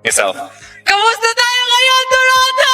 Yourself. Kamusta tayo ngayon, Toronto?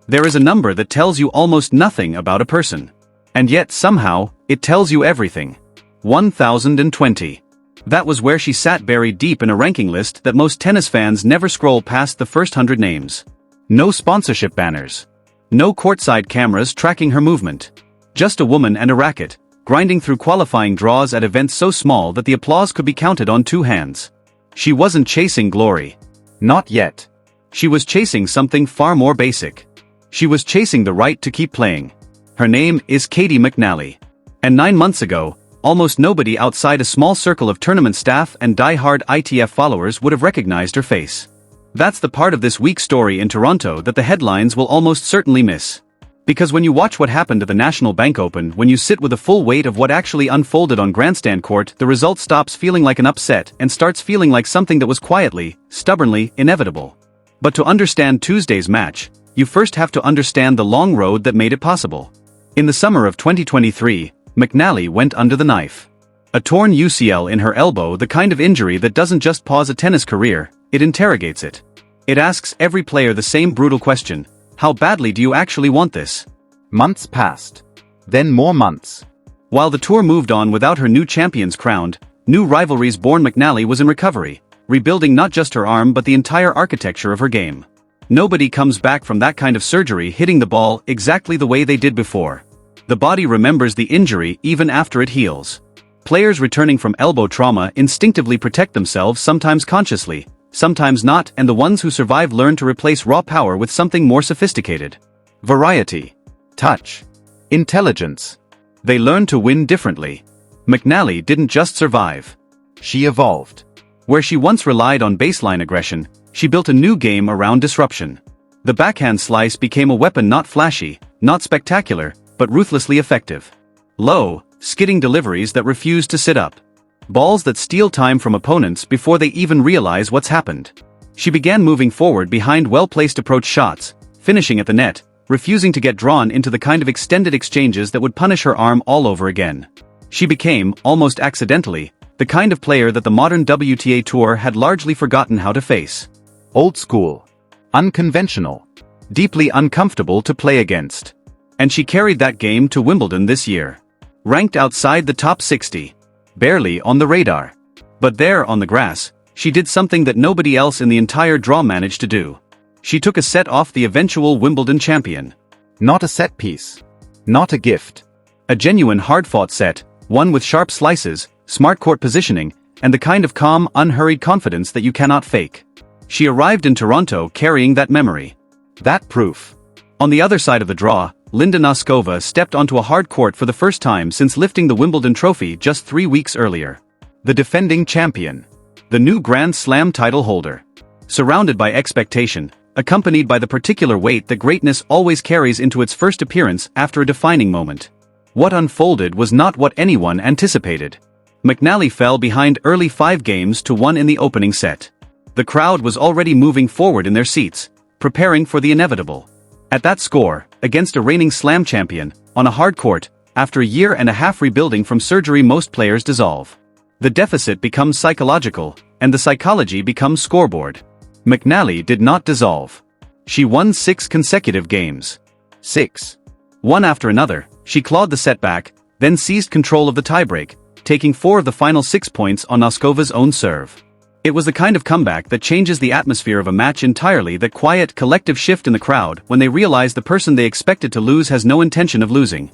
There is a number that tells you almost nothing about a person. And yet, somehow, it tells you everything. 1020. That was where she sat buried deep in a ranking list that most tennis fans never scroll past the first 100 names. No sponsorship banners. No courtside cameras tracking her movement. Just a woman and a racket, grinding through qualifying draws at events so small that the applause could be counted on two hands. She wasn't chasing glory. Not yet. She was chasing something far more basic. She was chasing the right to keep playing. Her name is Caty McNally. And 9 months ago, almost nobody outside a small circle of tournament staff and die-hard ITF followers would have recognized her face. That's the part of this week's story in Toronto that the headlines will almost certainly miss. Because when you watch what happened at the National Bank Open, when you sit with the full weight of what actually unfolded on grandstand court, the result stops feeling like an upset and starts feeling like something that was quietly, stubbornly, inevitable. But to understand Tuesday's match, you first have to understand the long road that made it possible. In the summer of 2023, McNally went under the knife. A torn UCL in her elbow, the kind of injury that doesn't just pause a tennis career, it interrogates it. It asks every player the same brutal question: how badly do you actually want this? Months passed. Then more months. While the tour moved on without her new champions crowned, new rivalries born, McNally was in recovery, rebuilding not just her arm but the entire architecture of her game. Nobody comes back from that kind of surgery hitting the ball exactly the way they did before. The body remembers the injury even after it heals. Players returning from elbow trauma instinctively protect themselves, sometimes consciously, sometimes not, and the ones who survive learn to replace raw power with something more sophisticated. Variety. Touch. Intelligence. They learn to win differently. McNally didn't just survive. She evolved. Where she once relied on baseline aggression, she built a new game around disruption. The backhand slice became a weapon not flashy, not spectacular, but ruthlessly effective. Low, skidding deliveries that refuse to sit up. Balls that steal time from opponents before they even realize what's happened. She began moving forward behind well-placed approach shots, finishing at the net, refusing to get drawn into the kind of extended exchanges that would punish her arm all over again. She became, almost accidentally, the kind of player that the modern WTA Tour had largely forgotten how to face. Old school. Unconventional. Deeply uncomfortable to play against. And she carried that game to Wimbledon this year. Ranked outside the top 60. Barely on the radar. But there on the grass, she did something that nobody else in the entire draw managed to do. She took a set off the eventual Wimbledon champion. Not a set piece. Not a gift. A genuine hard-fought set, one with sharp slices, smart court positioning, and the kind of calm, unhurried confidence that you cannot fake. She arrived in Toronto carrying that memory. That proof. On the other side of the draw, Linda Noscova stepped onto a hard court for the first time since lifting the Wimbledon trophy just 3 weeks earlier. The defending champion. The new Grand Slam title holder. Surrounded by expectation, accompanied by the particular weight that greatness always carries into its first appearance after a defining moment. What unfolded was not what anyone anticipated. McNally fell behind early 5-1 in the opening set. The crowd was already moving forward in their seats, preparing for the inevitable. At that score, against a reigning slam champion, on a hard court, after a year and a half rebuilding from surgery, most players dissolve. The deficit becomes psychological, and the psychology becomes scoreboard. McNally did not dissolve. She won 6 consecutive games. 6. One after another, she clawed the set back, then seized control of the tiebreak, taking 4 of the final 6 points on Noscova's own serve. It was the kind of comeback that changes the atmosphere of a match entirely, that quiet, collective shift in the crowd when they realize the person they expected to lose has no intention of losing.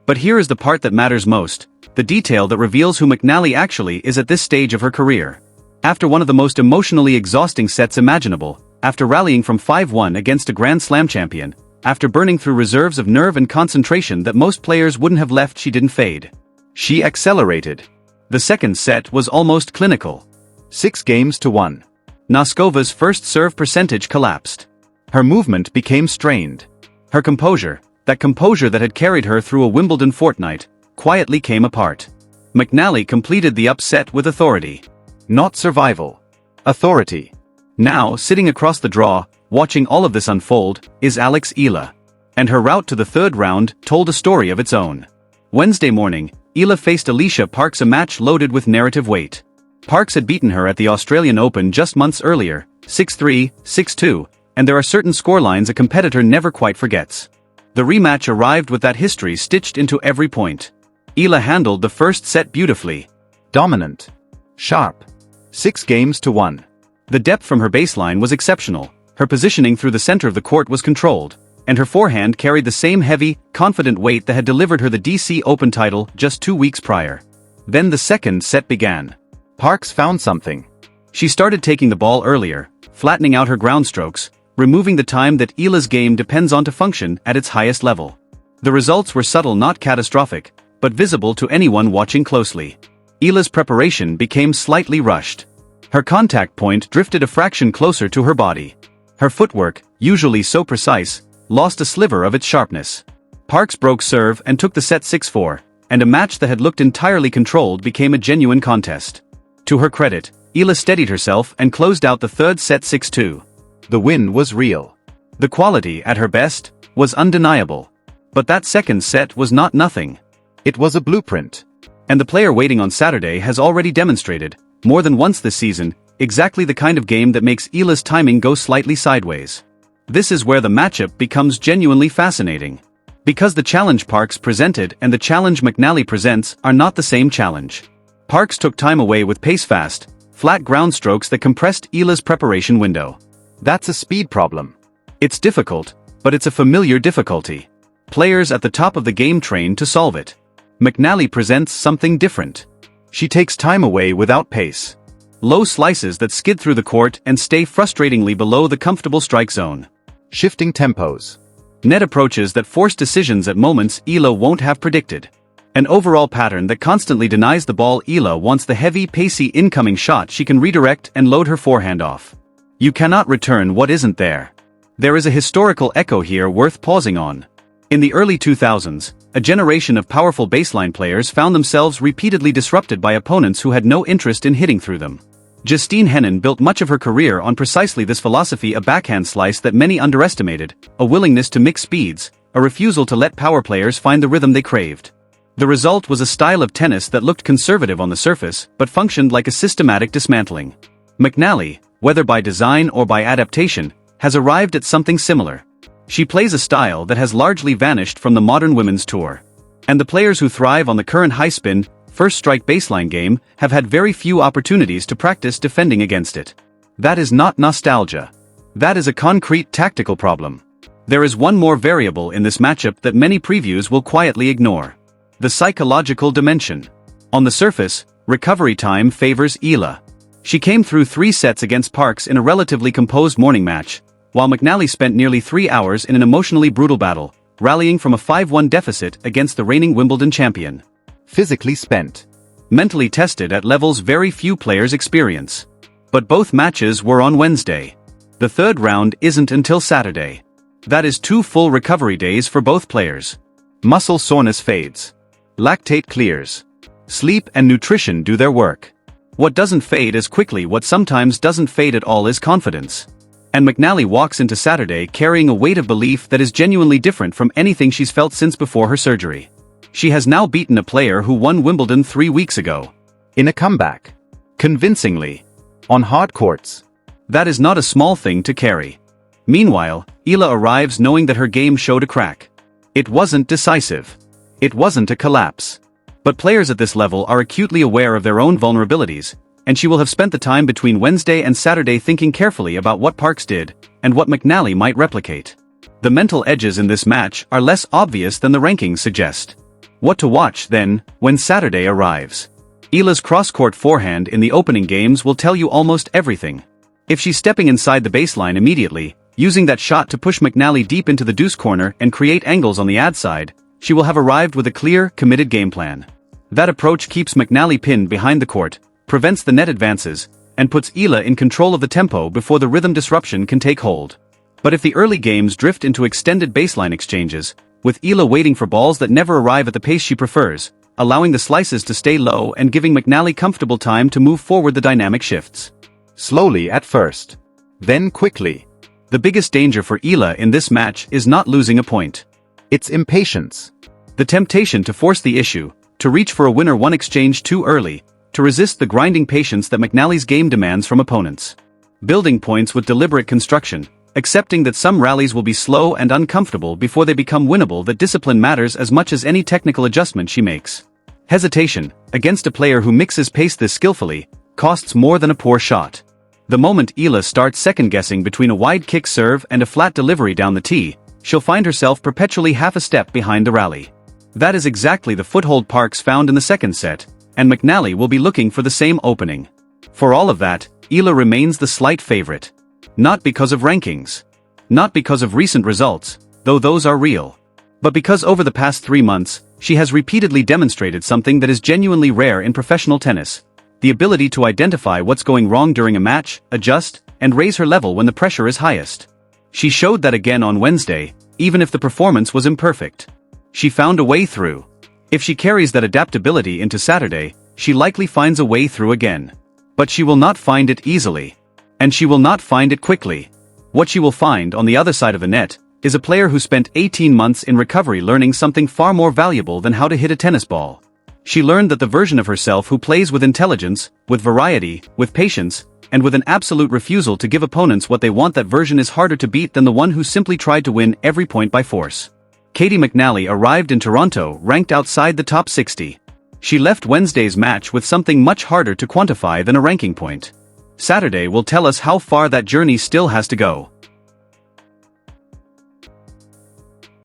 But here is the part that matters most, the detail that reveals who McNally actually is at this stage of her career. After one of the most emotionally exhausting sets imaginable, after rallying from 5-1 against a Grand Slam champion, after burning through reserves of nerve and concentration that most players wouldn't have left, she didn't fade. She accelerated. The second set was almost clinical. 6-1. Noscova's first serve percentage collapsed. Her movement became strained. Her composure, that composure that had carried her through a Wimbledon fortnight, quietly came apart. McNally completed the upset with authority. Not survival. Authority. Now, sitting across the draw, watching all of this unfold, is Eala. And her route to the third round told a story of its own. Wednesday morning, Eala faced Alicia Parks, a match loaded with narrative weight. Parks had beaten her at the Australian Open just months earlier, 6-3, 6-2, and there are certain scorelines a competitor never quite forgets. The rematch arrived with that history stitched into every point. Eala handled the first set beautifully. Dominant. Sharp. 6-1. The depth from her baseline was exceptional, her positioning through the center of the court was controlled, and her forehand carried the same heavy, confident weight that had delivered her the DC Open title just 2 weeks prior. Then the second set began. Parks found something. She started taking the ball earlier, flattening out her ground strokes, removing the time that Eala's game depends on to function at its highest level. The results were subtle, not catastrophic, but visible to anyone watching closely. Eala's preparation became slightly rushed. Her contact point drifted a fraction closer to her body. Her footwork, usually so precise, lost a sliver of its sharpness. Parks broke serve and took the set 6-4, and a match that had looked entirely controlled became a genuine contest. To her credit, Eala steadied herself and closed out the third set 6-2. The win was real. The quality, at her best, was undeniable. But that second set was not nothing. It was a blueprint. And the player waiting on Saturday has already demonstrated, more than once this season, exactly the kind of game that makes Eala's timing go slightly sideways. This is where the matchup becomes genuinely fascinating. Because the challenge Parks presented and the challenge McNally presents are not the same challenge. Parks took time away with pace-fast, flat ground strokes that compressed Eala's preparation window. That's a speed problem. It's difficult, but it's a familiar difficulty. Players at the top of the game train to solve it. McNally presents something different. She takes time away without pace. Low slices that skid through the court and stay frustratingly below the comfortable strike zone. Shifting tempos. Net approaches that force decisions at moments Eala won't have predicted. An overall pattern that constantly denies the ball. Eala wants the heavy, pacey incoming shot she can redirect and load her forehand off. You cannot return what isn't there. There is a historical echo here worth pausing on. In the early 2000s, a generation of powerful baseline players found themselves repeatedly disrupted by opponents who had no interest in hitting through them. Justine Henin built much of her career on precisely this philosophy: a backhand slice that many underestimated, a willingness to mix speeds, a refusal to let power players find the rhythm they craved. The result was a style of tennis that looked conservative on the surface but functioned like a systematic dismantling. McNally, whether by design or by adaptation, has arrived at something similar. She plays a style that has largely vanished from the modern women's tour. And the players who thrive on the current high-spin, first-strike baseline game have had very few opportunities to practice defending against it. That is not nostalgia. That is a concrete tactical problem. There is one more variable in this matchup that many previews will quietly ignore. The psychological dimension. On the surface, recovery time favors Eala. She came through 3 sets against Parks in a relatively composed morning match, while McNally spent nearly 3 hours in an emotionally brutal battle, rallying from a 5-1 deficit against the reigning Wimbledon champion. Physically spent. Mentally tested at levels very few players experience. But both matches were on Wednesday. The third round isn't until Saturday. That is 2 full recovery days for both players. Muscle soreness fades. Lactate clears. Sleep and nutrition do their work. What doesn't fade as quickly, what sometimes doesn't fade at all, is confidence. And McNally walks into Saturday carrying a weight of belief that is genuinely different from anything she's felt since before her surgery. She has now beaten a player who won Wimbledon 3 weeks ago. In a comeback. Convincingly. On hard courts. That is not a small thing to carry. Meanwhile, Eala arrives knowing that her game showed a crack. It wasn't decisive. It wasn't a collapse. But players at this level are acutely aware of their own vulnerabilities, and she will have spent the time between Wednesday and Saturday thinking carefully about what Parks did, and what McNally might replicate. The mental edges in this match are less obvious than the rankings suggest. What to watch, then, when Saturday arrives? Eala's cross-court forehand in the opening games will tell you almost everything. If she's stepping inside the baseline immediately, using that shot to push McNally deep into the deuce corner and create angles on the ad side, she will have arrived with a clear, committed game plan. That approach keeps McNally pinned behind the court, prevents the net advances, and puts Eala in control of the tempo before the rhythm disruption can take hold. But if the early games drift into extended baseline exchanges, with Eala waiting for balls that never arrive at the pace she prefers, allowing the slices to stay low and giving McNally comfortable time to move forward, the dynamic shifts. Slowly at first. Then quickly. The biggest danger for Eala in this match is not losing a point. It's impatience. The temptation to force the issue, to reach for a winner-one exchange too early, to resist the grinding patience that McNally's game demands from opponents. building points with deliberate construction, accepting that some rallies will be slow and uncomfortable before they become winnable, that discipline matters as much as any technical adjustment she makes. Hesitation, against a player who mixes pace this skillfully, costs more than a poor shot. The moment Eala starts second-guessing between a wide kick serve and a flat delivery down the tee, she'll find herself perpetually half a step behind the rally. That is exactly the foothold Parks found in the second set, and McNally will be looking for the same opening. For all of that, Eala remains the slight favorite. Not because of rankings. Not because of recent results, though those are real. But because over the past 3 months, she has repeatedly demonstrated something that is genuinely rare in professional tennis: the ability to identify what's going wrong during a match, adjust, and raise her level when the pressure is highest. She showed that again on Wednesday, even if the performance was imperfect. She found a way through. If she carries that adaptability into Saturday, she likely finds a way through again. But she will not find it easily. And she will not find it quickly. What she will find on the other side of the net is a player who spent 18 months in recovery learning something far more valuable than how to hit a tennis ball. She learned that the version of herself who plays with intelligence, with variety, with patience, and with an absolute refusal to give opponents what they want, that version is harder to beat than the one who simply tried to win every point by force. Caty McNally arrived in Toronto ranked outside the top 60. She left Wednesday's match with something much harder to quantify than a ranking point. Saturday will tell us how far that journey still has to go.